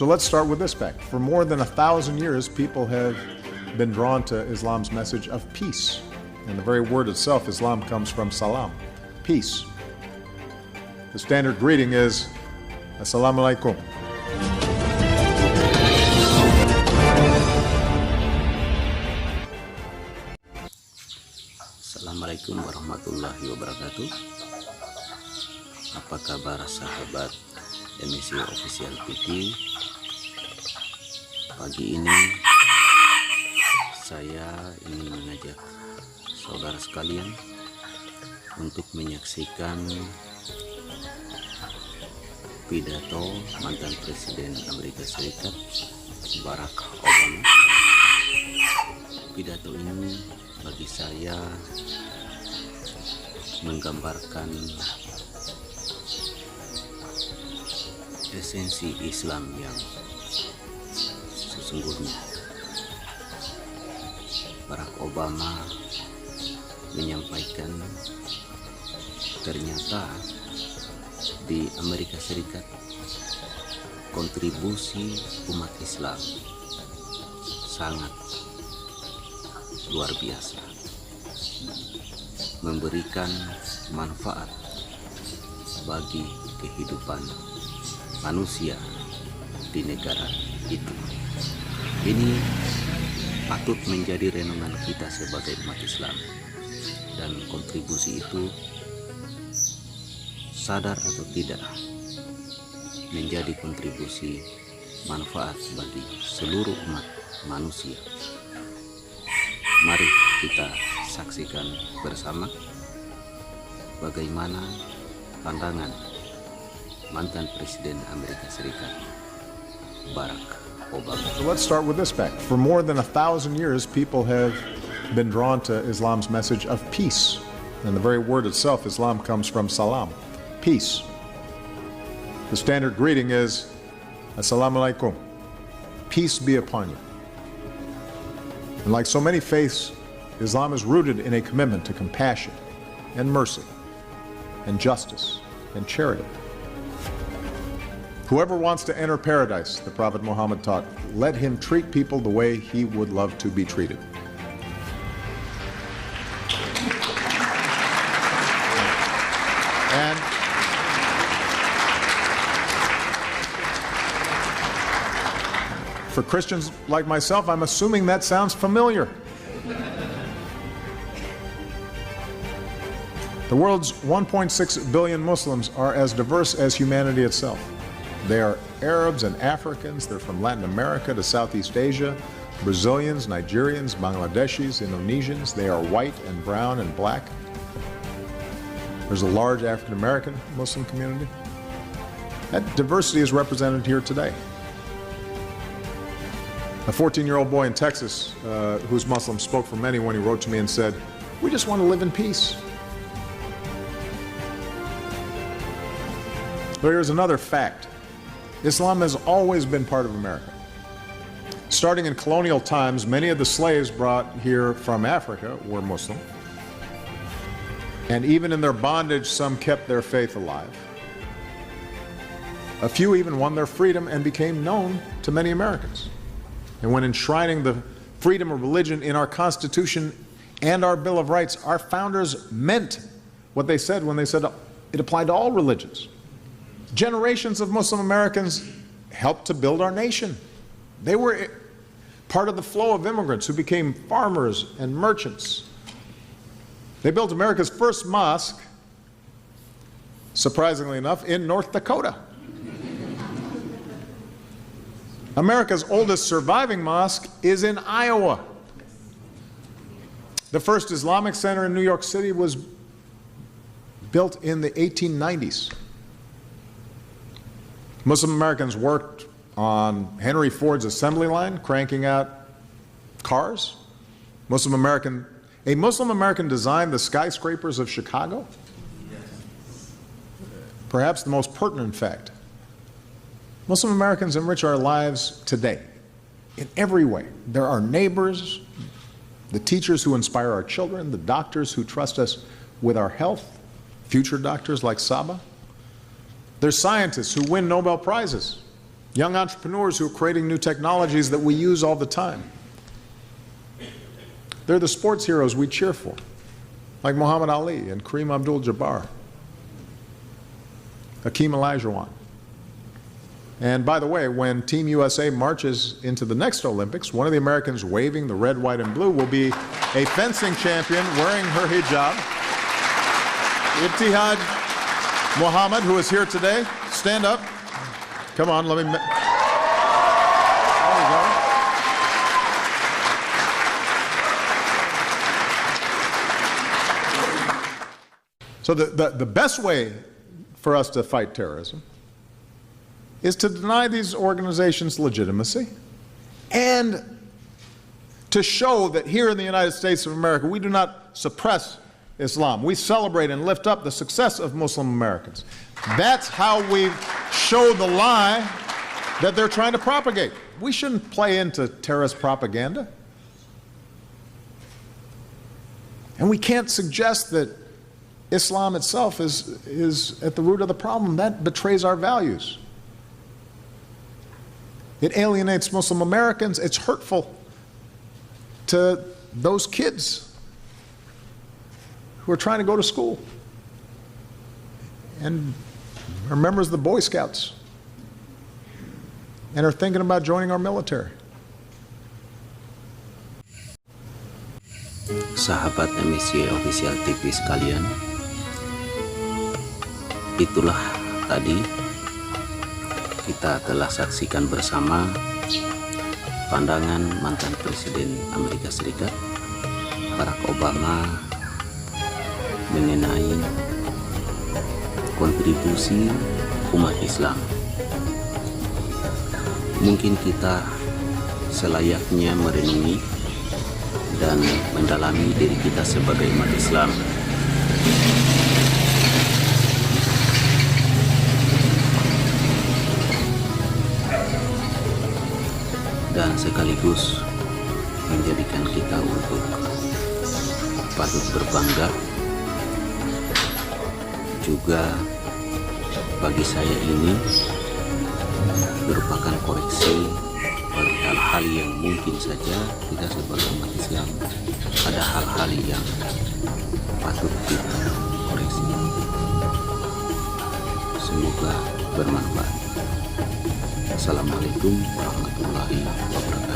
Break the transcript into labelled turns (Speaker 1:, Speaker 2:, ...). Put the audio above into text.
Speaker 1: So let's start with this fact. For more than 1,000 years, people have been drawn to Islam's message of peace. And the very word itself, Islam, comes from salam, peace. The standard greeting is, Assalamu alaikum.
Speaker 2: Assalamualaikum warahmatullahi wabarakatuh. Apa kabar sahabat emisi Official TV? Pagi ini saya ingin mengajak saudara sekalian untuk menyaksikan pidato mantan Presiden Amerika Serikat Barack Obama. Pidato ini bagi saya menggambarkan esensi Islam yang sesungguhnya. Barack Obama menyampaikan ternyata di Amerika Serikat kontribusi umat Islam sangat luar biasa, memberikan manfaat bagi kehidupan manusia di negara itu. Ini patut menjadi renungan kita sebagai umat Islam, dan kontribusi itu sadar atau tidak menjadi kontribusi manfaat bagi seluruh umat manusia. Mari kita saksikan bersama bagaimana pandangan mantan Presiden Amerika Serikat Barack Obama.
Speaker 1: So let's start with this fact. For more than 1,000 years, people have been drawn to Islam's message of peace. And the very word itself, Islam, comes from salam, peace. The standard greeting is, Assalamu alaikum, peace be upon you. And like so many faiths, Islam is rooted in a commitment to compassion and mercy and justice and charity. Whoever wants to enter paradise, the Prophet Muhammad taught, let him treat people the way he would love to be treated. And for Christians like myself, I'm assuming that sounds familiar. The world's 1.6 billion Muslims are as diverse as humanity itself. They are Arabs and Africans. They're from Latin America to Southeast Asia, Brazilians, Nigerians, Bangladeshis, Indonesians. They are white and brown and black. There's a large African American Muslim community. That diversity is represented here today. A 14-year-old boy in Texas who's Muslim spoke for many when he wrote to me and said, we just want to live in peace. But here's another fact. Islam has always been part of America. Starting in colonial times, many of the slaves brought here from Africa were Muslim. And even in their bondage, some kept their faith alive. A few even won their freedom and became known to many Americans. And when enshrining the freedom of religion in our Constitution and our Bill of Rights, our founders meant what they said when they said it applied to all religions. Generations of Muslim Americans helped to build our nation. They were part of the flow of immigrants who became farmers and merchants. They built America's first mosque, surprisingly enough, in North Dakota. America's oldest surviving mosque is in Iowa. The first Islamic center in New York City was built in the 1890s. Muslim Americans worked on Henry Ford's assembly line, cranking out cars. A Muslim American designed the skyscrapers of Chicago. Perhaps the most pertinent fact. Muslim Americans enrich our lives today in every way. They're our neighbors, the teachers who inspire our children, the doctors who trust us with our health, future doctors like Saba. They're scientists who win Nobel Prizes. young entrepreneurs who are creating new technologies that we use all the time. They're the sports heroes we cheer for, like Muhammad Ali and Kareem Abdul-Jabbar, Hakeem Olajuwon. And by the way, when Team USA marches into the next Olympics, one of the Americans waving the red, white, and blue will be a fencing champion wearing her hijab. Ibtihaj Muhammad, who is here today, stand up. Come on, let me... There you go. So the best way for us to fight terrorism is to deny these organizations legitimacy and to show that here in the United States of America we do not suppress Islam. We celebrate and lift up the success of Muslim Americans. That's how we show the lie that they're trying to propagate. We shouldn't play into terrorist propaganda. And we can't suggest that Islam itself is at the root of the problem. That betrays our values. It alienates Muslim Americans. It's hurtful to those kids who are trying to go to school and are members of the Boy Scouts and are thinking about joining our military.
Speaker 2: Sahabat MSC Official TV sekalian, itulah tadi kita telah saksikan bersama pandangan mantan Presiden Amerika Serikat Barack Obama mengenai kontribusi umat Islam. Mungkin kita selayaknya merenungi dan mendalami diri kita sebagai umat Islam. Dan sekaligus menjadikan kita untuk patut berbangga. Juga bagi saya ini merupakan koreksi pada hal-hal yang mungkin saja kita sebagai umat Islam ada hal-hal yang patut kita koreksi. Semoga bermanfaat. Assalamualaikum warahmatullahi wabarakatuh.